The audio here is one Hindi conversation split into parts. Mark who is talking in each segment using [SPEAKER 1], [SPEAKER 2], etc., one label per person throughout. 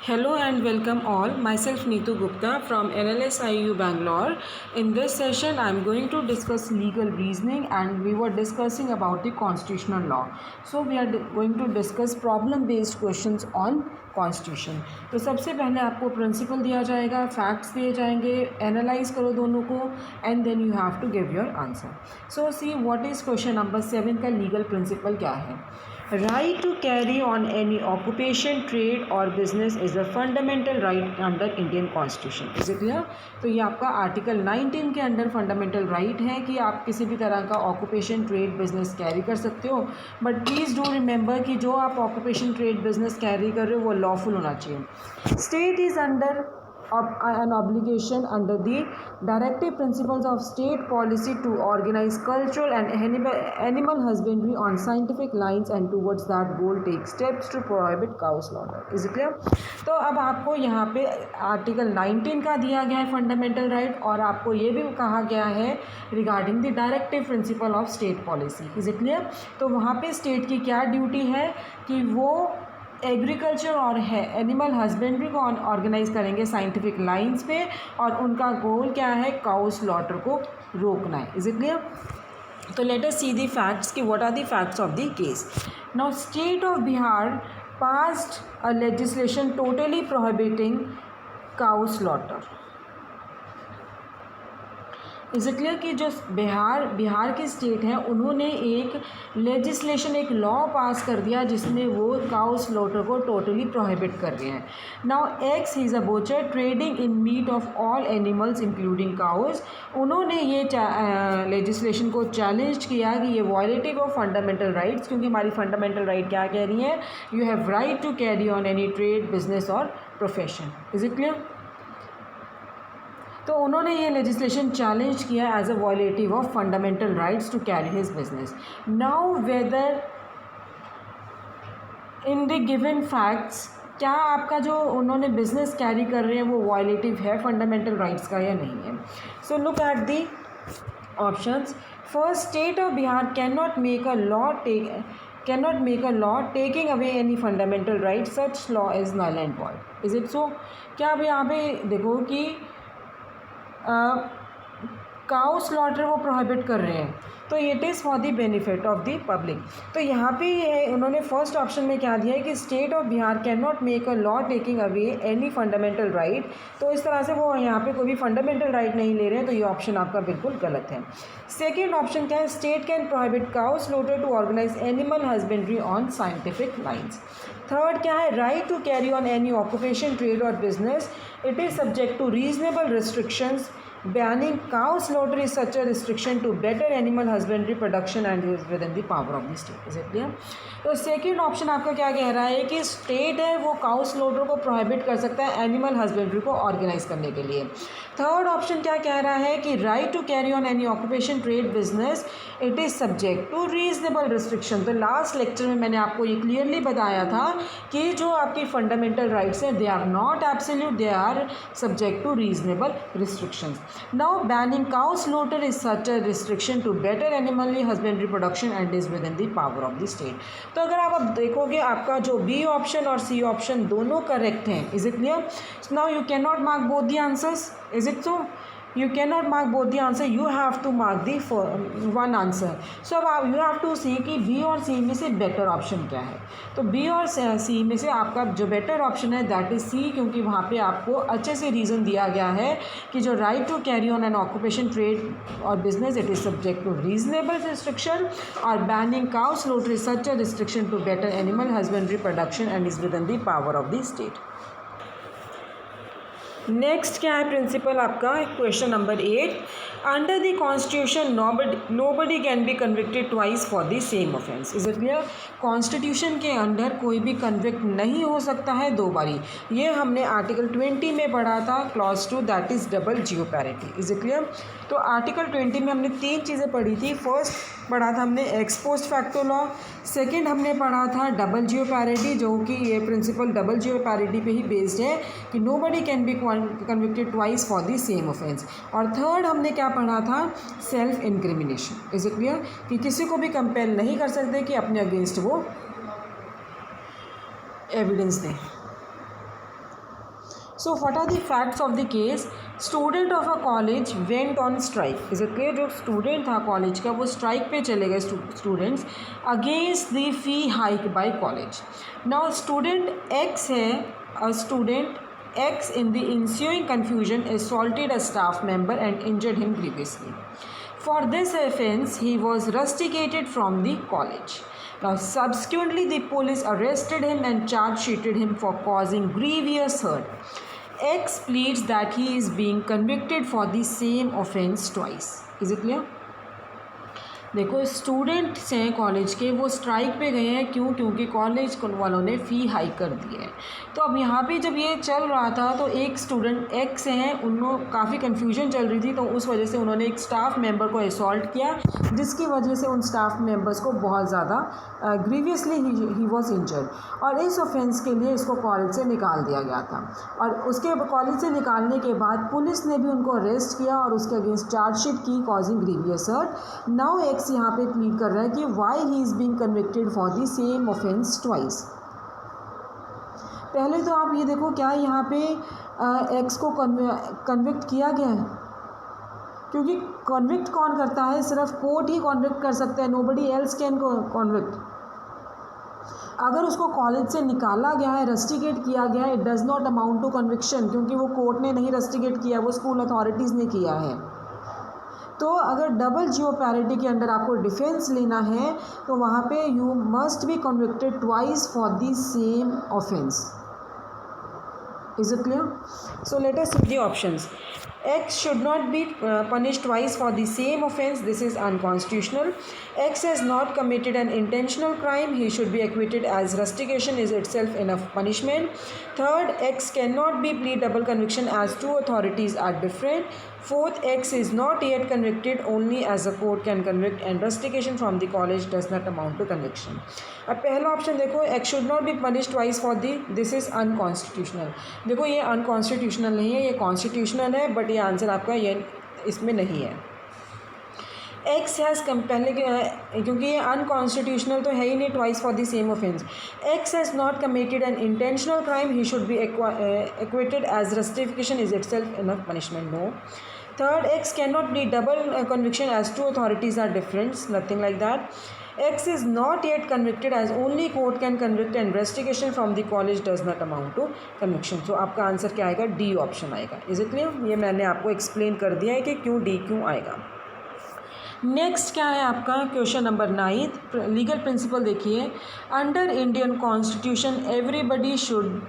[SPEAKER 1] Hello and welcome all. Myself Neetu Gupta from NLSIU Bangalore. In this session, I am going to discuss legal reasoning and we were discussing about the constitutional law. So we are going to discuss problem-based questions on constitution. तो सबसे पहले आपको प्रिंसिपल दिया जाएगा, फैक्ट्स दिए जाएंगे, एनालाइज करो दोनों को and then you have to give your answer. So see what is question number 7 का लीगल प्रिंसिपल क्या है। Right to carry on any occupation, trade और business is a fundamental right under Indian constitution. Is it clear? तो ये आपका आर्टिकल 19 के अंडर फंडामेंटल राइट है कि आप किसी भी तरह का ऑक्यूपेशन, ट्रेड, बिजनेस कैरी कर सकते हो। बट प्लीज़ डू रिमेंबर कि जो आप ऑक्यूपेशन, ट्रेड, बिजनेस कैरी कर रहे हो वो लॉफुल होना चाहिए। State is under an obligation under the directive principles of state policy to organize cultural and animal husbandry on scientific lines and towards that goal take steps to prohibit cow slaughter. Is it clear? तो अब आपको यहाँ पे आर्टिकल 19 का दिया गया है फंडामेंटल राइट और आपको ये भी कहा गया है regarding the directive principle of state policy. Is it clear? तो वहाँ पे स्टेट की क्या ड्यूटी है कि वो एग्रीकल्चर और है एनिमल हस्बेंड्री को ऑर्गेनाइज करेंगे साइंटिफिक लाइंस पे और उनका गोल क्या है, काउ स्लॉटर को रोकना है। Is it clear? तो let us see the facts कि what are the facts of the case. Now state of Bihar passed a legislation totally prohibiting cow slaughter. Is it clear कि जो बिहार की स्टेट है उन्होंने एक लेजिस्लेशन, एक लॉ पास कर दिया जिसमें वो काउ स्लॉटर को टोटली प्रोहिबिट कर रहे हैं। Now X is a butcher trading in meat of all animals including cows. उन्होंने ये लेजिस्लेशन को चैलेंज किया कि ये वॉयलेटिव ऑफ फंडामेंटल राइट्स, क्योंकि हमारी फंडामेंटल राइट क्या कह रही है, you have right to carry on any trade, business और प्रोफेशन। Is it clear? तो उन्होंने ये लेजिस्लेशन चैलेंज किया as a violative of fundamental rights to carry his business. Now whether in the given facts क्या आपका जो उन्होंने बिजनेस कैरी कर रहे हैं वो वॉयलेटिव है फंडामेंटल राइट्स का या नहीं है। So look at the options. First, state of Bihar cannot make a law taking away any fundamental right, such law is null and void. Is it so? क्या अब यहाँ पे देखो कि काउ स्लॉटर वो प्रोहिबिट कर रहे हैं तो it is for the benefit of the public. तो यहाँ पे ये है, उन्होंने फर्स्ट ऑप्शन में क्या दिया है कि state of Bihar can not make a law taking away any fundamental right. तो इस तरह से वो यहाँ पे कोई भी फंडामेंटल राइट नहीं ले रहे हैं, तो ये ऑप्शन आपका बिल्कुल गलत है। सेकेंड ऑप्शन क्या है, state can prohibit cow slaughter to organise animal husbandry on scientific lines. Third क्या है, right to carry on any occupation, trade और business, it is subject to reasonable restrictions. Banning cow slaughter is such a restriction to better animal husbandry production and is within the power of the state. Is it clear? तो सेकेंड ऑप्शन आपका क्या कह रहा है कि स्टेट है वो काउ स्लॉटर को प्रोहिबिट कर सकता है एनिमल हस्बेंड्री को ऑर्गेनाइज करने के लिए। थर्ड ऑप्शन क्या कह रहा है कि right to carry on any occupation, trade, business, it is subject to reasonable restriction. तो लास्ट लेक्चर में मैंने आपको ये क्लियरली बताया था कि जो आपकी फंडामेंटल राइट्स हैं they are not absolute, they are subject to reasonable restrictions. Now banning cow slaughter is such a restriction to better animal husbandry production and is within the power of the state. तो अगर आप अब देखोगे आपका जो बी ऑप्शन और सी ऑप्शन दोनों करेक्ट हैं। Is it clear? Now you can not mark both the answers. Is it so? You cannot mark both the answer. You have to mark the one answer. So अब you have to see कि B और C में से better option क्या है। तो B और C में से आपका जो better option है that is C, क्योंकि वहाँ पे आपको अच्छे से reason दिया गया है कि जो right to carry on an occupation, trade और business it is subject to reasonable restriction और banning cow slaughter is such a restriction to better animal husbandry production and is within the power of the state. Next क्या है प्रिंसिपल आपका, question number 8। Under the constitution nobody can be convicted twice for the same offence. Is it clear? Constitution के अंडर कोई भी कन्विक्ट नहीं हो सकता है दो बारी। ये हमने आर्टिकल 20 में पढ़ा था, clause 2, that is double jeopardy. Is it clear? तो आर्टिकल 20 में हमने 3 चीज़ें पढ़ी थी। फर्स्ट पढ़ा था हमने x post facto law, second हमने पढ़ा था डबल जियोपैरिटी, जो कि ये प्रिंसिपल डबल जियोपैरिटी पे ही बेस्ड है कि nobody can be convicted twice for the same offence. और थर्ड हमने क्या पढ़ा था, self incrimination. Is it clear? कि किसी को भी कंपेल नहीं कर सकते कि अपने अगेंस्ट वो एविडेंस दें। So what are the facts of the case? Student of a college went on strike. Is it clear? जो student था college का वो strike पे चले गए students against the fee hike by college. Now student X है, a student X in the ensuing confusion assaulted a staff member and injured him grievously. For this offence he was rusticated from the college. Now subsequently the police arrested him and charge-sheeted him for causing grievous hurt. X pleads that he is being convicted for the same offence twice. Is it clear? देखो स्टूडेंट्स हैं कॉलेज के, वो स्ट्राइक पे गए हैं, क्यों? क्योंकि कॉलेज वालों ने फ़ी हाइक कर दी है। तो अब यहाँ पे जब ये चल रहा था तो एक स्टूडेंट एक्स हैं, उनको काफ़ी कन्फ्यूजन चल रही थी, तो उस वजह से उन्होंने एक स्टाफ मेंबर को असॉल्ट किया, जिसकी वजह से उन स्टाफ मेंबर्स को बहुत ज़्यादा ग्रीवियसली ही वॉज इंजर्ड, और इस ऑफेंस के लिए इसको कॉलेज से निकाल दिया गया था। और उसके कॉलेज से निकालने के बाद पुलिस ने भी उनको अरेस्ट किया और उसके अगेंस्ट चार्जशीट की causing grievous hurt. Now X यहाँ पे प्लीड कर रहा है कि why he is being convicted for the same offence twice. पहले तो आप ये देखो, क्या यहाँ पे एक्स को कन्विक्ट किया गया है? क्योंकि कन्विक्ट कौन करता है? सिर्फ कोर्ट ही कन्विक्ट कर सकता है, नोबडी एल्स कैन कन्विक्ट। अगर उसको कॉलेज से निकाला गया है, रस्टिकेट किया गया है, it does not amount to conviction, क्योंकि वो कोर्ट ने नहीं रस्टिकेट किया, वो स्कूल अथॉरिटीज़ ने किया है। तो अगर डबल जियोपैरिटी के अंडर आपको डिफेंस लेना है तो वहाँ पे you must be convicted twice for the same offence. Is it clear? So let us see the options. X should not be punished twice for the same offense. This is unconstitutional. X has not committed an intentional crime. He should be acquitted, as rustication is itself enough punishment. Third, X cannot be plead double conviction as two authorities are different. Fourth, X is not yet convicted only as a court can convict, and rustication from the college does not amount to conviction. अब पहला ऑप्शन देखो, X should not be punished twice for the, this is unconstitutional। देखो ये अनकॉन्स्टिट्यूशनल नहीं है, ये कॉन्स्टिट्यूशनल है, बट ये आंसर आपका ये इसमें नहीं है। एक्स हैज़ पहले क्योंकि ये अनकॉन्स्टिट्यूशनल तो है ही नहीं, twice for the same offence. X has not committed an intentional crime, he should be acquitted as rustication is itself enough punishment, no. Third, X can not be double conviction as two authorities are different, nothing like that. X is not yet convicted as only court can convict, and investigation from the college does not amount to conviction. So आपका आंसर क्या आएगा? डी ऑप्शन आएगा। Is it clear? ये मैंने आपको एक्सप्लेन कर दिया है कि क्यों डी क्यों आएगा। नेक्स्ट क्या है आपका क्वेश्चन नंबर 9, लीगल प्रिंसिपल देखिए। Under Indian constitution everybody should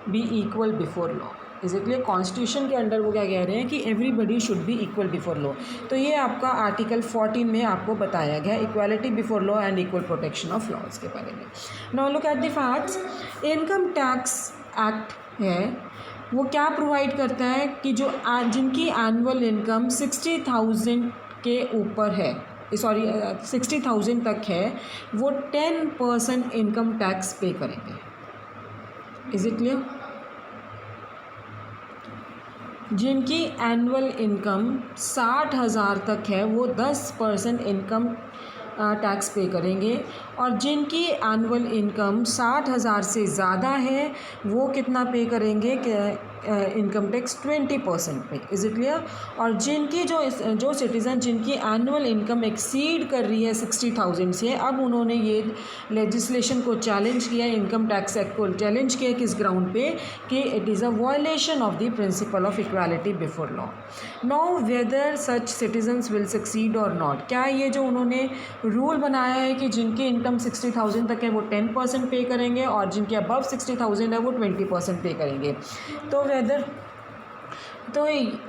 [SPEAKER 1] be equal before law. Is it clear? Constitution के अंडर वो क्या कह रहे हैं कि everybody should be equal before law. तो ये आपका आर्टिकल 14 में आपको बताया गया, equality before law and equal protection of laws के बारे में। Now look at the facts. Income tax act है वो क्या प्रोवाइड करता है कि जो जिनकी एनुअल इनकम 60,000 के ऊपर है, सॉरी 60,000 तक है, वो 10% इनकम टैक्स पे करेंगे। Is it clear? जिनकी एनुअल इनकम 60,000 तक है वो 10% इनकम टैक्स पे करेंगे, और जिनकी एनुअल इनकम 60,000 से ज़्यादा है वो कितना पे करेंगे? इनकम टैक्स 20% पे। Is it clear? और जिनकी जो सिटीज़न जिनकी एनुअल इनकम एक्सीड कर रही है 60,000 से, अब उन्होंने ये लेजिस्लेशन को चैलेंज किया, इनकम टैक्स एक्ट को चैलेंज किया, किस ग्राउंड पे? कि it is a violation of the principle of equality before law. Now whether such citizens will succeed और नॉट, क्या ये जो उन्होंने रूल बनाया है कि जिनकी इनकम 60,000 तक है वो 10% पे करेंगे, और जिनके अबव 60,000 है वो 20% पे करेंगे, तो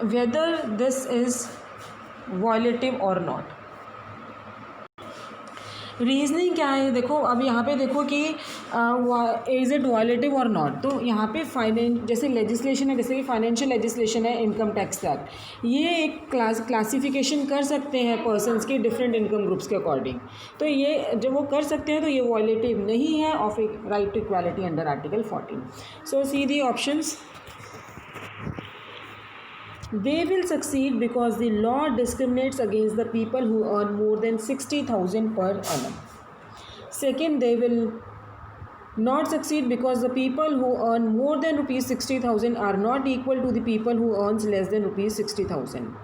[SPEAKER 1] वेदर दिस इज वायलेटिव और नॉट। रीजनिंग क्या है देखो, अब यहाँ पे देखो कि इज़ इट वायलेटिव और नॉट। तो यहाँ पे जैसे लेजिस्लेशन है, जैसे कि फाइनेंशियल लेजिस्लेशन है, इनकम टैक्स एक्ट, ये एक क्लासिफिकेशन कर सकते हैं पर्सनस के डिफरेंट इनकम ग्रुप्स के अकॉर्डिंग। तो ये जब वो कर सकते हैं तो ये वायलेटिव नहीं है of right to equality under article 14। So see the options. They will succeed because the law discriminates against the people who earn more than 60,000 per annum. Second, they will not succeed because the people who earn more than rupees 60,000 are not equal to the people who earns less than rupees 60,000.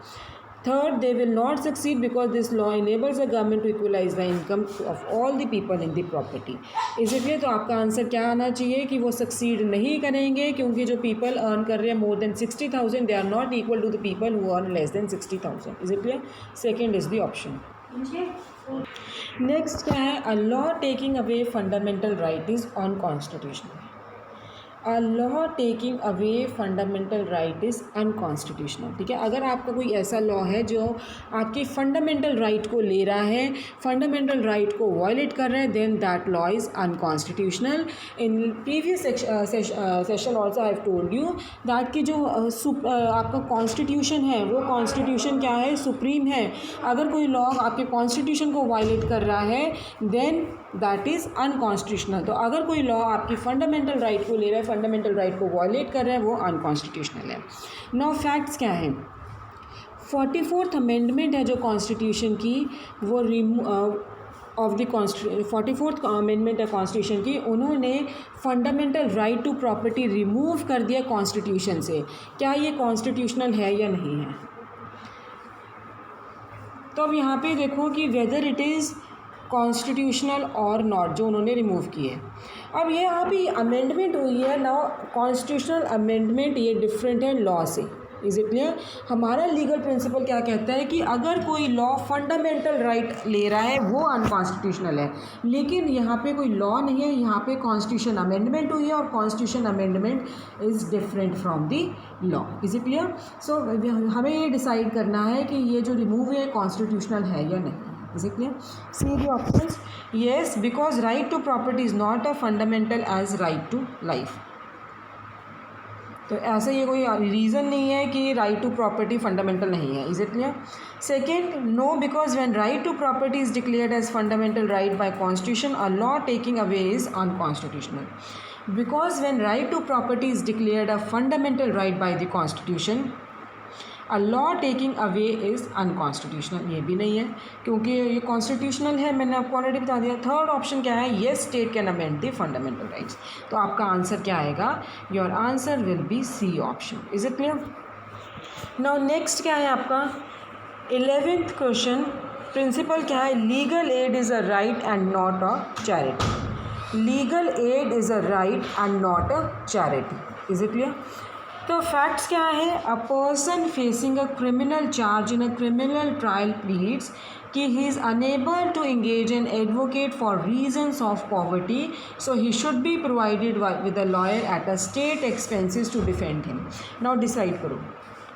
[SPEAKER 1] Third, they will not succeed because this law enables the government to equalize the income of all the people in the property. इसलिए तो आपका आंसर क्या आना चाहिए कि वो सक्सीड नहीं करेंगे क्योंकि जो पीपल अर्न कर रहे हैं more than 60,000 they are not equal to the people who earn less than 60,000. Is it clear? Second is the option. Next क्या है? A law taking away fundamental right is unconstitutional. A law taking away fundamental right is unconstitutional. ठीक है, अगर आपका कोई ऐसा लॉ है जो आपकी फंडामेंटल राइट को ले रहा है, फंडामेंटल राइट को वायलेट कर रहा है, then that law is unconstitutional. In previous session also I have told you that कि जो आपका कॉन्स्टिट्यूशन है वो कॉन्स्टिट्यूशन क्या है? सुप्रीम है. अगर कोई लॉ आपके कॉन्स्टिट्यूशन को वायलेट कर रहा है देन दैट इज़ अनकॉन्स्टिट्यूशनल. तो अगर कोई लॉ आपकी फंडामेंटल राइट को ले रहा है, फंडामेंटल राइट को वायलेट कर रहा है, वो अनकॉन्स्टिट्यूशनल है. नाउ फैक्ट्स क्या हैं? 44th अमेंडमेंट है जो कॉन्स्टिट्यूशन की, वो ऑफ द 44th अमेंडमेंट है कॉन्स्टिट्यूशन की, उन्होंने fundamental right to property remove कर दिया कॉन्स्टिट्यूशन से. क्या ये कॉन्स्टिट्यूशनल है या नहीं है? तो अब यहाँ पे देखो कि वेदर इट इज़ कॉन्स्टिट्यूशनल और नॉट, जो उन्होंने रिमूव किए. अब ये यहाँ पे अमेंडमेंट हुई है. नाउ कॉन्स्टिट्यूशनल अमेंडमेंट ये डिफरेंट है लॉ से. Is it clear? हमारा लीगल प्रिंसिपल क्या कहता है कि अगर कोई लॉ फंडामेंटल राइट ले रहा है वो अनकॉन्स्टिट्यूशनल है, लेकिन यहाँ पे कोई लॉ नहीं है, यहाँ पे कॉन्स्टिट्यूशन अमेंडमेंट हुई है और constitution amendment is different from the law. Is it clear? So हमें ये डिसाइड करना है कि ये जो रिमूव है कॉन्स्टिट्यूशनल है या नहीं. Is it clear? See the options. Yes, because right to property is not a fundamental as right to life. तो ऐसा ये कोई रीज़न नहीं है कि राइट टू प्रॉपर्टी फंडामेंटल नहीं है. Is it clear? Second, no, because when right to property is declared as fundamental right by constitution a law taking away is unconstitutional. Because when right to property is declared a fundamental right by the constitution a law taking away is unconstitutional. ये भी नहीं है क्योंकि ये कॉन्स्टिट्यूशनल है, मैंने आपको ऑलरेडी बता दिया. थर्ड ऑप्शन क्या है? Yes, state can amend the fundamental rights. तो आपका आंसर क्या आएगा? Your answer will be C option. Is it clear? Now next क्या है आपका 11th क्वेश्चन. प्रिंसिपल क्या है? Legal aid is a right and not a charity. Legal aid is a right and not a charity. Is it clear? तो फैक्ट्स क्या है? A person facing a criminal charge in a criminal trial pleads कि he is unable to engage an advocate for reasons of poverty, so he should be provided with a lawyer at a state expenses to defend him. Now decide करो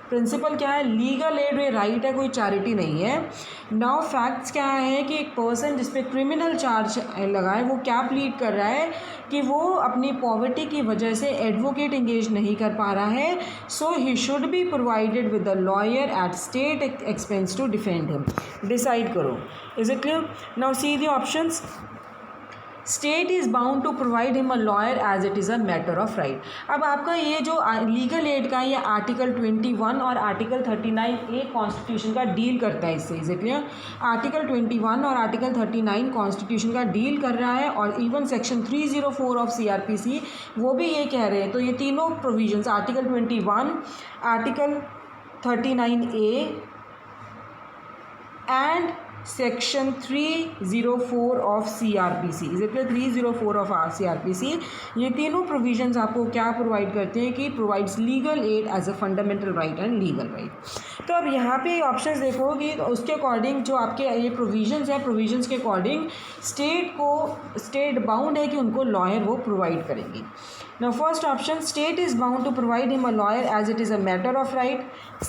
[SPEAKER 1] प्रिंसिपल क्या है? लीगल एड ये राइट है, कोई चैरिटी नहीं है. नाउ फैक्ट्स क्या है कि एक पर्सन जिस पे क्रिमिनल चार्ज लगा है वो क्या प्लीड कर रहा है कि वो अपनी पॉवर्टी की वजह से एडवोकेट इंगेज नहीं कर पा रहा है, so he should be provided with a lawyer at state expense to defend him. Decide करो. Is it clear? Now see the options. State is bound to provide him a lawyer as it is a matter of right. अब आपका ये जो लीगल एड का ये आर्टिकल 21 और आर्टिकल 39A कॉन्स्टिट्यूशन का डील करता है इससे. Is it clear? आर्टिकल 21 और आर्टिकल 39 कॉन्स्टिट्यूशन का डील कर रहा है और इवन सेक्शन 304 ऑफ CRPC वो भी ये कह रहे हैं. तो ये तीनों provisions article 21, article 39A and section 304 of CRPC. Is it 304 of CRPC ये तीनों प्रोविजंस आपको क्या प्रोवाइड करते हैं कि provides legal aid as a fundamental right and legal right. तो अब यहाँ पे ऑप्शंस देखो कि उसके अकॉर्डिंग जो आपके ये प्रोविजंस है, प्रोविजंस के अकॉर्डिंग स्टेट बाउंड है कि उनको लॉयर वो प्रोवाइड करेंगी. Now first option, state is bound to provide him a lawyer as it is a matter of right.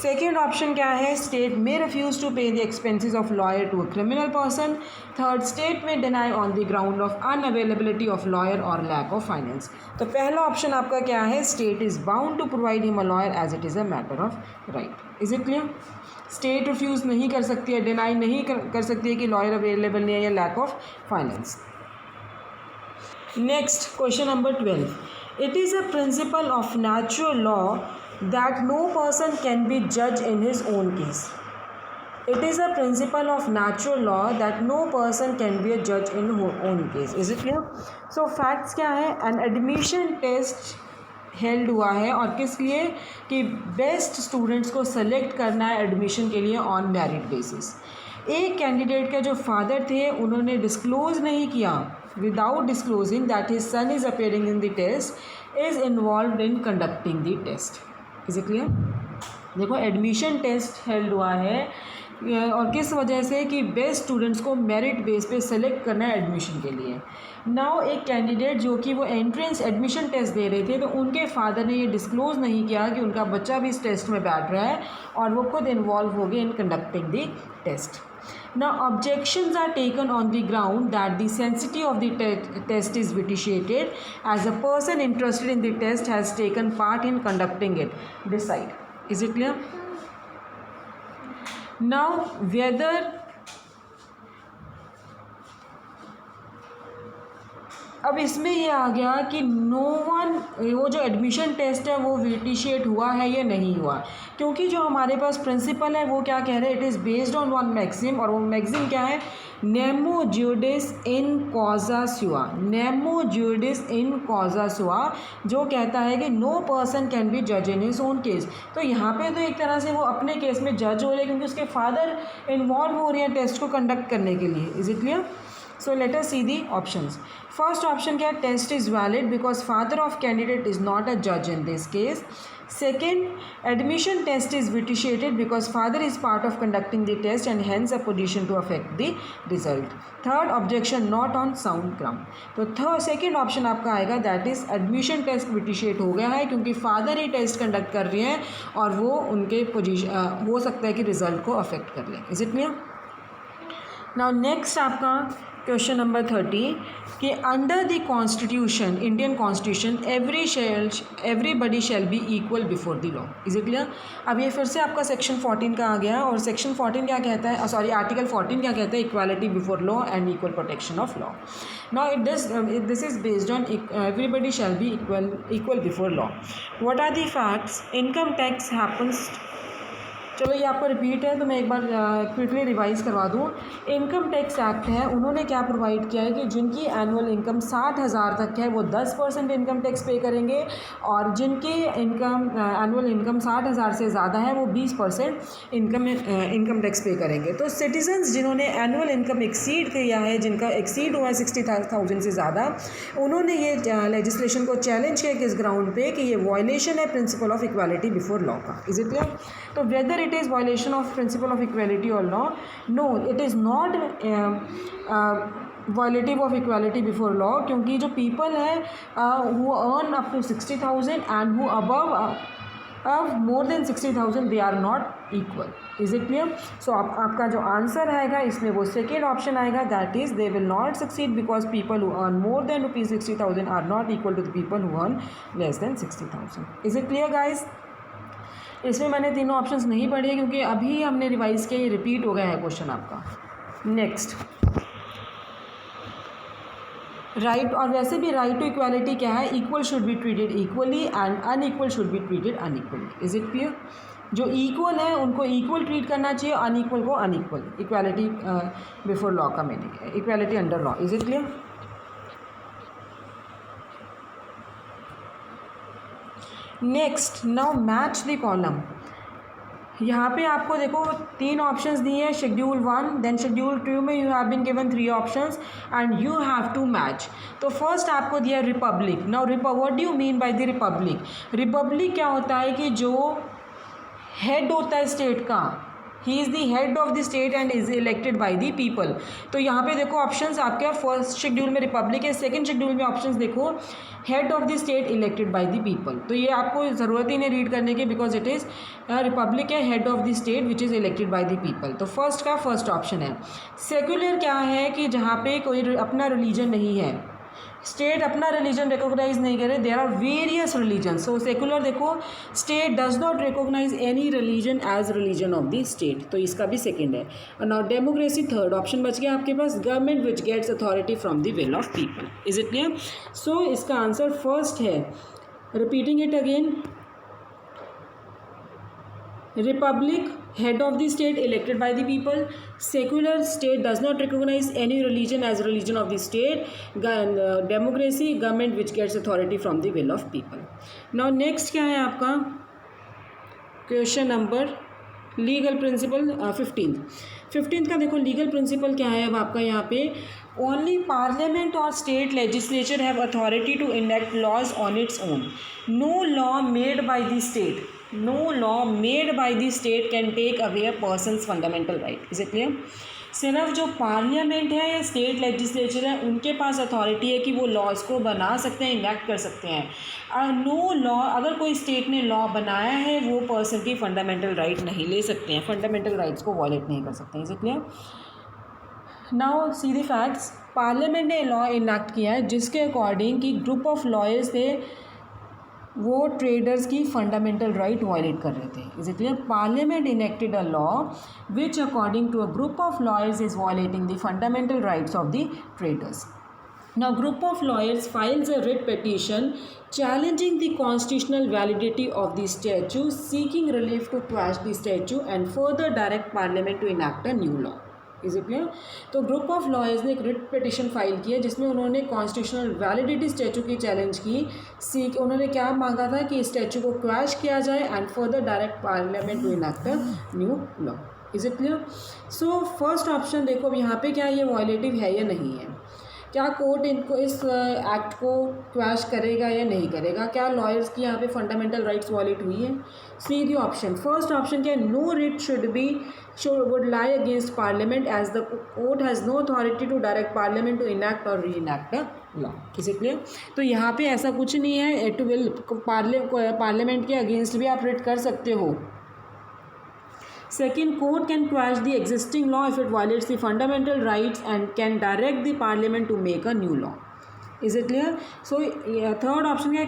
[SPEAKER 1] Second option क्या है? State may refuse to pay the expenses of lawyer to a criminal person. Third, state may deny on the ground of unavailability of lawyer or lack of finance. तो पहला ऑप्शन आपका क्या है? State is bound to provide him a lawyer as it is a matter of right. Is it clear? State refuse नहीं कर सकती है, डिनाई नहीं कर सकती है कि लॉयर अवेलेबल नहीं है या lack of finance. Next question number 12. It is a principle of natural law that no person can be judge in his own case. It is a principle of natural law that no person can be a judge in own case. Is it clear? So facts क्या है? An admission test हेल्ड हुआ है और किस लिए? कि बेस्ट स्टूडेंट्स को सेलेक्ट करना है एडमिशन के लिए ऑन मेरिट बेसिस. एक कैंडिडेट के जो फादर थे उन्होंने डिस्क्लोज नहीं किया, without disclosing that his son is appearing in the test is involve in conducting the test. Is it clear? देखो एडमिशन टेस्ट हेल्ड हुआ है और किस वजह से? कि बेस्ट स्टूडेंट्स को मेरिट बेस पे सेलेक्ट करना है एडमिशन के लिए. नाउ एक कैंडिडेट जो कि वो एंट्रेंस एडमिशन टेस्ट दे रहे थे तो उनके फादर ने ये डिस्क्लोज़ नहीं किया कि उनका बच्चा भी इस टेस्ट में बैठ रहा है और वो खुद इन्वॉल्व हो गए in conducting the test. Now objections are taken on the ground that the sanctity of the test is vitiated as a person interested in the test has taken part in conducting it. Decide. Is it clear? Now whether अब इसमें ये आ गया कि नो वन, वो जो एडमिशन टेस्ट है वो विटिशिएट हुआ है या नहीं हुआ, क्योंकि जो हमारे पास प्रिंसिपल है वो क्या कह रहे हैं? It is based on one maxim, और वो मैक्सिम क्या है? नेमो ज्यूडिस इन कॉजा सुआ. नेमो ज्यूडिस इन कॉजा सुआ जो कहता है कि नो पर्सन कैन बी जज इन हिज ओन केस. तो यहाँ पे तो एक तरह से वो अपने केस में जज हो रहे हैं क्योंकि उसके फादर इन्वॉल्व हो रहे हैं टेस्ट को कंडक्ट करने के लिए. Is it clear? So let us see the options. First option क्या? Test is valid because father of candidate is not a judge in this case. Second, admission test is vitiated because father is part of conducting the test and hence a position to affect the result. Third, objection not on sound ground. तो second option आपका आएगा that is admission test vitiate हो गया है क्योंकि father ही test conduct कर रहे हैं और वो उनके position हो सकता है कि result को affect कर लें. Is it clear? Now next आपका क्वेश्चन नंबर 30 कि under the constitution, Indian constitution, everybody shall be equal before the law. Is it clear? अब ये फिर से आपका सेक्शन 14 का आ गया और सेक्शन 14 क्या कहता है? सॉरी, आर्टिकल 14 क्या कहता है? Equality before law and equal protection of law. Now this is based on everybody shall be equal before law. What are the facts? Income tax happens. चलो ये आपको रिपीट है तो मैं एक बार क्विकली रिवाइज करवा दूँ. इनकम टैक्स एक्ट है, उन्होंने क्या प्रोवाइड किया है कि जिनकी एनुअल इनकम 60,000 तक है वो 10% इनकम टैक्स पे करेंगे और जिनकी इनकम एनुअल इनकम 60,000 से ज़्यादा है वो 20% इनकम टैक्स पे करेंगे. तो सिटीजन्स जिन्होंने एनुअल इनकम एक्सीड किया है, जिनका एक्सीड हुआ है 60,000 से ज़्यादा, उन्होंने ये लेजिस्लेशन को चैलेंज किया किस ग्राउंड पे? कि ये वायलेशन है principle of equality before law का. Is it clear? तो whether it is violation of principle of equality or law? No, it is not violative of equality before law क्योंकि जो people है who earn up to 60,000 and who above more than 60,000 they are not equal. Is it clear? So आपका जो आंसर आएगा इसमें वो सेकेंड ऑप्शन आएगा, that is they will not succeed because people who earn more than rupees 60,000 are not equal to the people who earn less than 60,000. Is it clear guys? इसमें मैंने तीनों ऑप्शंस नहीं पढ़े क्योंकि अभी हमने रिवाइज किया, ये रिपीट हो गया है क्वेश्चन आपका. Next, right. और वैसे भी राइट टू इक्वालिटी क्या है? Equal should be treated equally and unequal should be treated unequally. Is it clear? जो इक्वल है उनको इक्वल ट्रीट करना चाहिए, अनइक्वल को अनइक्वल. इक्वालिटी बिफोर लॉ का मीनिंग है equality under law. Is it clear? Next, now match the column. यहाँ पे आपको देखो तीन ऑप्शंस दिए हैं, शेड्यूल 1, देन शेड्यूल 2 में you have been given 3 options and you have to match. तो फर्स्ट आपको दिया republic. Now what do you mean by the republic? Republic क्या होता है कि जो हेड होता है स्टेट का, he is the head of the state and is elected by the people. तो यहाँ पे देखो ऑप्शंस आपके फर्स्ट शेड्यूल में रिपब्लिक है, सेकंड शेड्यूल में ऑप्शंस देखो head of the state elected by the people. तो ये आपको ज़रूरत ही नहीं रीड करने की बिकॉज इट इज़ रिपब्लिक है, head of the state which is elected by the people. तो फर्स्ट का फर्स्ट ऑप्शन है. सेक्युलर क्या है? कि जहाँ पे कोई अपना रिलीजन नहीं है, स्टेट अपना रिलीजन रिकॉग्नाइज नहीं करे, there are various religion. So secular देखो state does not recognise any religion as religion of the state. तो इसका भी सेकंड है. और नाउ डेमोक्रेसी थर्ड ऑप्शन बच गया आपके पास. Government which gets authority from the will of people. Is it clear? So इसका आंसर फर्स्ट है. Repeating it again, Republic, head of the state elected by the people. Secular state does not recognize any religion as religion of the state. Democracy, government which gets authority from the will of people. Now next क्या है आपका question number legal principal 15th का देखो लीगल प्रिंसिपल क्या है अब आपका यहाँ पे ओनली पार्लियामेंट और state legislature have authority to enact laws on its own. No law made by the state, no law made by the state can take away a person's fundamental right. Is it clear? सिर्फ जो पार्लियामेंट है या स्टेट लेजिस्लेचर है उनके पास अथॉरिटी है कि वो लॉज को बना सकते हैं, इनेक्ट कर सकते हैं. नो लॉ, अगर कोई स्टेट ने लॉ बनाया है वो पर्सन की फंडामेंटल राइट नहीं ले सकते हैं, फंडामेंटल राइट्स को वॉयलेट नहीं कर सकते हैं. Is it clear? Now see the facts. Parliament ने लॉ इनेक्ट किया है जिसके अकॉर्डिंग कि ग्रुप ऑफ लॉयर्स थे वो ट्रेडर्स की फंडामेंटल राइट वायलेट कर रहे थे. Is it clear? Parliament enacted a law which according to a group of lawyers is violating the fundamental rights of the traders. Now group of lawyers files a writ petition challenging the constitutional validity of the statute, seeking relief to quash the statute and further direct parliament to enact a new law. Is it clear? तो ग्रुप ऑफ लॉयर्स ने एक रिट पिटिशन फाइल की है जिसमें उन्होंने कॉन्स्टिट्यूशनल वैलिडिटी स्टैचू की चैलेंज की. उन्होंने क्या मांगा था कि स्टैचू को क्वैश किया जाए and further direct parliament to enact a new law. Is it clear? So first option देखो अब यहाँ पे क्या ये वॉयलेटिव है या नहीं है, क्या कोर्ट इनको इस एक्ट को क्वैश करेगा या नहीं करेगा, क्या लॉयर्स की यहाँ पे फंडामेंटल राइट्स वॉयलेट हुई है. See the option. First option क्या है, no writ would lie against parliament as the court has no authority to direct parliament to enact or reenact a law. Is it clear? तो यहाँ पे ऐसा कुछ नहीं है. इट विल पार्लियामेंट के अगेंस्ट भी आप रिट कर सकते हो. Second, court can quash the existing law if it violates the fundamental rights and can direct the parliament to make a new law. Is it clear? So third option है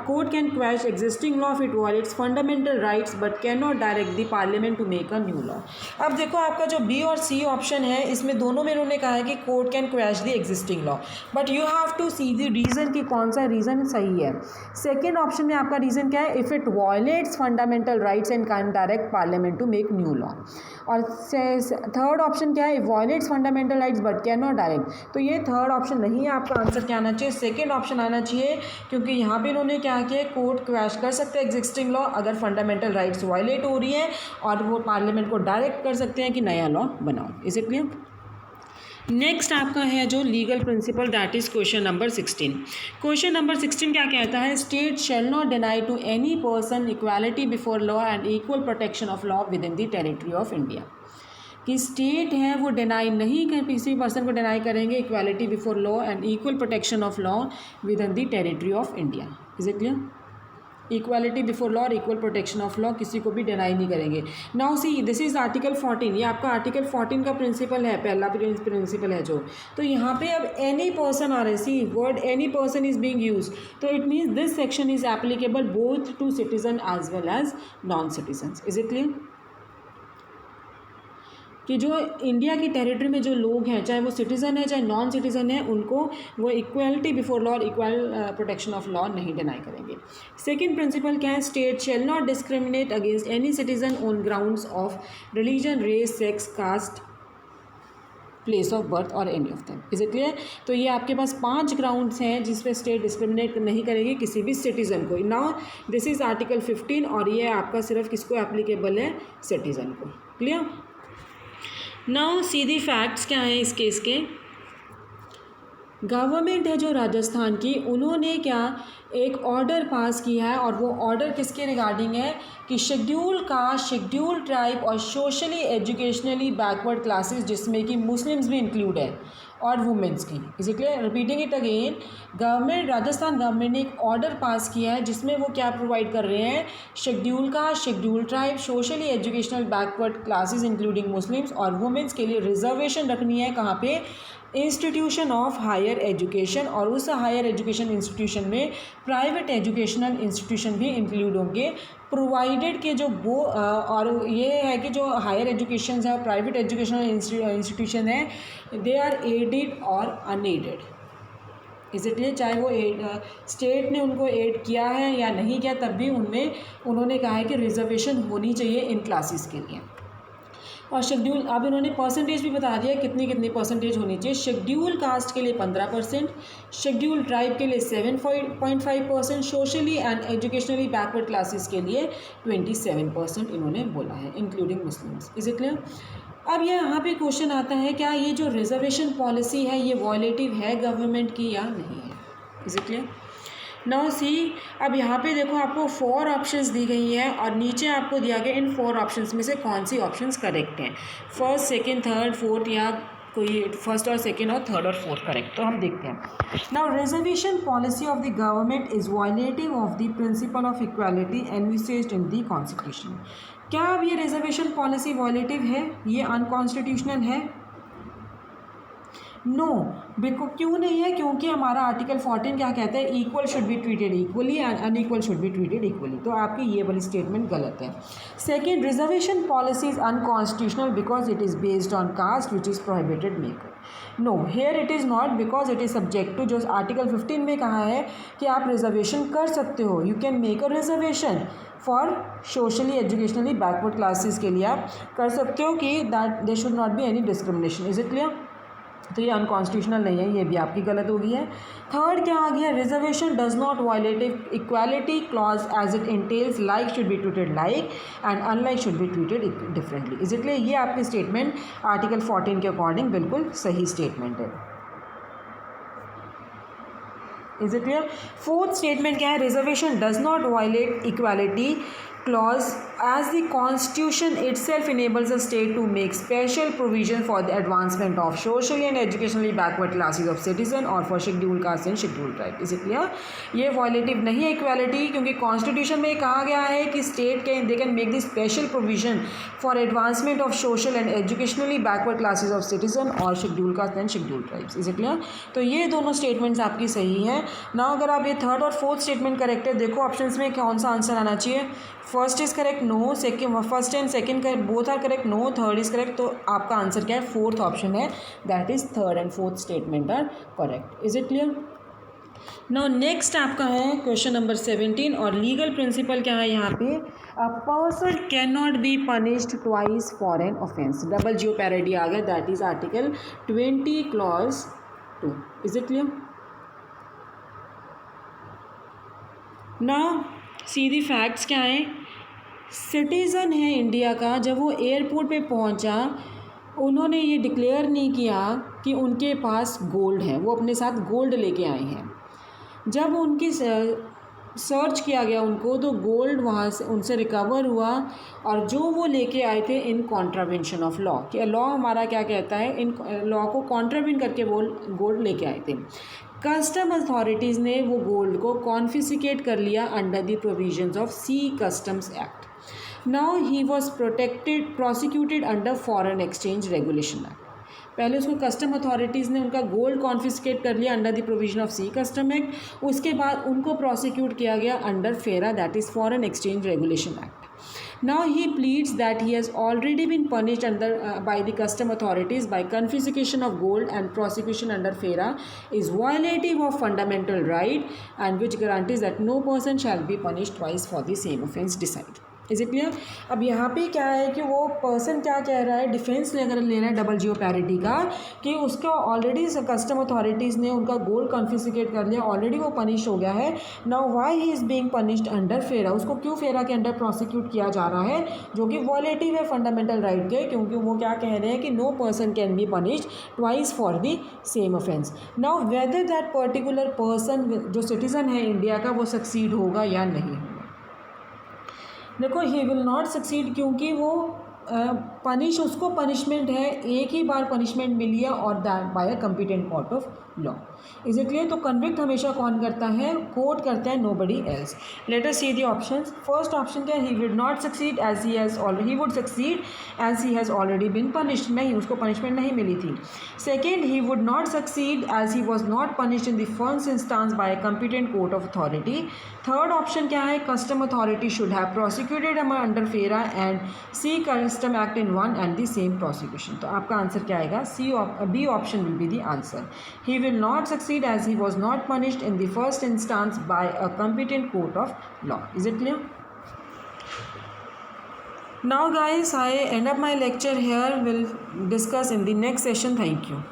[SPEAKER 1] court can quash existing law if it violates fundamental rights but cannot direct the parliament to make a new law. अब देखो आपका जो बी और सी ऑप्शन है इसमें दोनों में इन्होंने कहा है कि court can quash the existing law, but you have to see the reason कि कौन सा रीज़न सही है. सेकेंड ऑप्शन में आपका रीज़न क्या है, if it violates fundamental rights and can direct parliament to make new law. और थर्ड ऑप्शन क्या है, violates fundamental rights but can not direct. तो ये थर्ड ऑप्शन नहीं है, आपका आंसर क्या आना चाहिए, सेकेंड ऑप्शन आना चाहिए, क्योंकि यहाँ पे इन्होंने क्या किया, कोर्ट क्वैश कर सकते हैं एग्जिस्टिंग लॉ अगर फंडामेंटल राइट्स वायलेट हो रही है और वो पार्लियामेंट को डायरेक्ट कर सकते हैं कि नया लॉ बनाओ. Is it clear? नेक्स्ट आपका है जो legal principle, that is question number 16. Question number 16 क्या कहता है, state shall not deny to any person equality before law and equal protection of law within the territory of India. कि स्टेट है वो डिनाई नहीं कर, किसी पर्सन को डिनाई करेंगे equality before law and equal protection of law within the territory of India. Is it clear? Equality before law और इक्वल प्रोटेक्शन ऑफ लॉ किसी को भी डिनाई नहीं करेंगे. Now see this is article 14. ये आपका आर्टिकल 14 का प्रिंसिपल है, पहला प्रिंसिपल है जो. तो यहाँ पे अब एनी पर्सन आ रहा है, see word any person is being use, तो it means this section is applicable both to citizen as well as non citizen. Is it clear? कि जो इंडिया की टेरिटरी में जो लोग हैं, चाहे वो सिटीज़न है चाहे नॉन सिटीज़न है, उनको वो इक्वलिटी बिफोर लॉ और इक्वल प्रोटेक्शन ऑफ लॉ नहीं डिनाई करेंगे. सेकंड प्रिंसिपल क्या है, state shall not discriminate against any citizen on grounds of religion, race, sex, caste, place of birth और any of them. Is it clear? तो ये आपके पास 5 ग्राउंड्स हैं जिस पे स्टेट डिस्क्रिमिनेट नहीं करेगी किसी भी सिटीज़न को. नाउ दिस इज़ आर्टिकल 15 और ये आपका सिर्फ किसको एप्लीकेबल है, सिटीज़न को. क्लियर? नाउ सीधी फैक्ट्स क्या हैं इस केस के. गवर्नमेंट है जो राजस्थान की, उन्होंने क्या एक ऑर्डर पास किया है और वो ऑर्डर किसके रिगार्डिंग है कि शेड्यूल कास्ट, शेड्यूल ट्राइब और सोशली एजुकेशनली बैकवर्ड क्लासेस जिसमें कि मुस्लिम्स भी इंक्लूड है और वुमेंस की. Is it clear? Repeating it again, government, Rajasthan government ने एक ऑर्डर पास किया है जिसमें वो क्या प्रोवाइड कर रहे हैं, schedule caste, schedule tribe, socially educational backward classes including Muslims और वुमेंस के लिए रिजर्वेशन रखनी है. कहाँ पे? Institution of higher education. और उस हायर एजुकेशन इंस्टीट्यूशन में प्राइवेट एजुकेशनल इंस्टीट्यूशन भी इंक्लूड होंगे, प्रोवाइडेड के जो वो और ये है कि जो हायर एजुकेशन है, प्राइवेट एजुकेशनल इंस्टीट्यूशन है, दे आर एडेड और अनएडेड. Is it clear? चाहे वो स्टेट ने उनको एड किया है या नहीं किया, तब भी उनमें उन्होंने कहा है कि रिजर्वेशन होनी चाहिए इन क्लासेस के लिए। और शेड्यूल, अब इन्होंने परसेंटेज भी बता दिया कितनी कितनी परसेंटेज होनी चाहिए। शेड्यूल कास्ट के लिए 15%, शेड्यूल ट्राइब के लिए 7.5%, socially and educationally backward classes के लिए 27% इन्होंने बोला है, including Muslims. Is it clear? अब ये यहाँ पे क्वेश्चन आता है, क्या ये जो रिजर्वेशन पॉलिसी है ये वॉयलेटिव है गवर्नमेंट की या नहीं है? Is it clear? नाउ सी, अब यहाँ पे देखो आपको 4 ऑप्शंस दी गई हैं और नीचे आपको दिया गया इन 4 ऑप्शंस में से कौन सी ऑप्शंस करेक्ट हैं, फर्स्ट, सेकंड, थर्ड, फोर्थ, या कोई फर्स्ट और सेकंड और थर्ड और फोर्थ करेक्ट। तो हम देखते हैं। Now reservation policy of the government is violative of the principle of equality envisaged in the constitution. क्या अब ये रिजर्वेशन पॉलिसी वायलेटिव है, ये अनकॉन्स्टिट्यूशनल है? नो, बिल्कुल क्यों नहीं है? क्योंकि हमारा आर्टिकल 14 क्या कहता है, equal should be treated equally and unequal should be treated equally. तो आपकी ये वाली स्टेटमेंट गलत है। Second, reservation policy is unconstitutional because it is based on caste which is prohibited maker. No, here it is not because it is subject to, जो आर्टिकल 15 में कहा है कि आप रिजर्वेशन कर सकते हो, you can make a reservation for socially educationally backward classes के लिए आप कर सकते हो कि that they should not be any discrimination. Is it clear? तो ये अनकॉन्स्टिट्यूशनल नहीं है, ये भी आपकी गलत हो गई है। थर्ड क्या आ गया, reservation does not violative equality clause as it entails like should be treated like and unlike should be treated differently. Is it clear? ये आपकी स्टेटमेंट आर्टिकल 14 के अकॉर्डिंग बिल्कुल सही स्टेटमेंट है। Is it clear? Fourth statement क्या है, reservation does not violate equality clause as the constitution itself enables a state to make special provision for the advancement of socially and educationally backward classes of citizen or for scheduled caste and scheduled tribe। इस क्लियर? ये वॉयलेटिव नहीं है इक्वालिटी, क्योंकि कॉन्स्टिट्यूशन में कहा गया है कि state can they can make the special provision for advancement of social and educationally backward classes of citizen और schedule caste and schedule tribes. Is clear? तो ये दोनों स्टेटमेंट्स आपकी सही हैं ना। अगर आप ये थर्ड और फोर्थ स्टेटमेंट करेक्ट है, देखो ऑप्शंस में कौन सा आंसर आना चाहिए। First is correct, no, second, first and second both are correct, no, third is correct. तो आपका आंसर क्या है, फोर्थ ऑप्शन है, that is third and fourth statement are correct. Is it clear? Now next आपका है क्वेश्चन नंबर 17 और लीगल प्रिंसिपल क्या है यहाँ पे, a person can not be punished twice for an offence. Double jeopardy आ गया, that is article 20 clause 2। Is it clear? Now सीधी फैक्ट्स क्या हैं, सिटीज़न है इंडिया का, जब वो एयरपोर्ट पे पहुंचा उन्होंने ये डिक्लेयर नहीं किया कि उनके पास गोल्ड है, वो अपने साथ गोल्ड लेके आए हैं। जब उनकी सर्च किया गया उनको, तो गोल्ड वहाँ से उनसे रिकवर हुआ और जो वो लेके आए थे इन कॉन्ट्रावेंशन ऑफ लॉ, कि लॉ हमारा क्या कहता है, इन लॉ को कॉन्ट्रावेंट करके वो गोल्ड लेके आए थे। कस्टम अथॉरिटीज़ ने वो गोल्ड को कॉन्फिस्केट कर लिया under the provisions of sea customs act. Now he was prosecuted under foreign exchange regulation act. पहले उसको कस्टम अथॉरिटीज़ ने उनका गोल्ड कॉन्फिस्केट कर लिया under the provision of sea custom act, उसके बाद उनको प्रोसिक्यूट किया गया under FERA, that is foreign exchange regulation act. Now he pleads that he has already been punished by the custom authorities by confiscation of gold, and prosecution under FERA is violative of fundamental right and which guarantees that no person shall be punished twice for the same offence decide। Is it clear? अब यहाँ पे क्या है कि वो पर्सन क्या कह रहा है, डिफेंस ले रहा है डबल जियो पैरिटी का, कि उसका ऑलरेडी कस्टम अथॉरिटीज़ ने उनका गोल्ड कॉन्फिस्केट कर लिया, ऑलरेडी वो पनिश हो गया है। Now why he is being punished under फेरा, उसको क्यों फेरा के अंडर प्रोसिक्यूट किया जा रहा है, जो कि वॉयलेटिव है फंडामेंटल राइट के, क्योंकि वो क्या कह रहे हैं कि no person can be punished twice for the same offence. Now whether that particular person जो सिटीज़न है इंडिया का वो सक्सीड होगा या नहीं होगा। देखो ही विल नॉट सक्सीड, क्योंकि वो उसको पनिशमेंट है, एक ही बार पनिशमेंट मिली है और that by a competent court of law. Is it clear? तो कन्विक्ट हमेशा कौन करता है, कोर्ट करता है, nobody else. Let us see the options. First option क्या है, he will not succeed as he has already, he would succeed as he has already been punished, नहीं उसको पनिशमेंट नहीं मिली थी। Second, he would not succeed as he was not punished in the first instance by a competent court of authority. Third option क्या है, custom authority should have prosecuted under FERA and sea custom act in one and the same prosecution. तो आपका आंसर क्या आएगा? B option will be the answer. He will not succeed as he was not punished in the first instance by a competent court of law. Is it clear? Now guys, I end up my lecture here. We'll discuss in the next session. Thank you.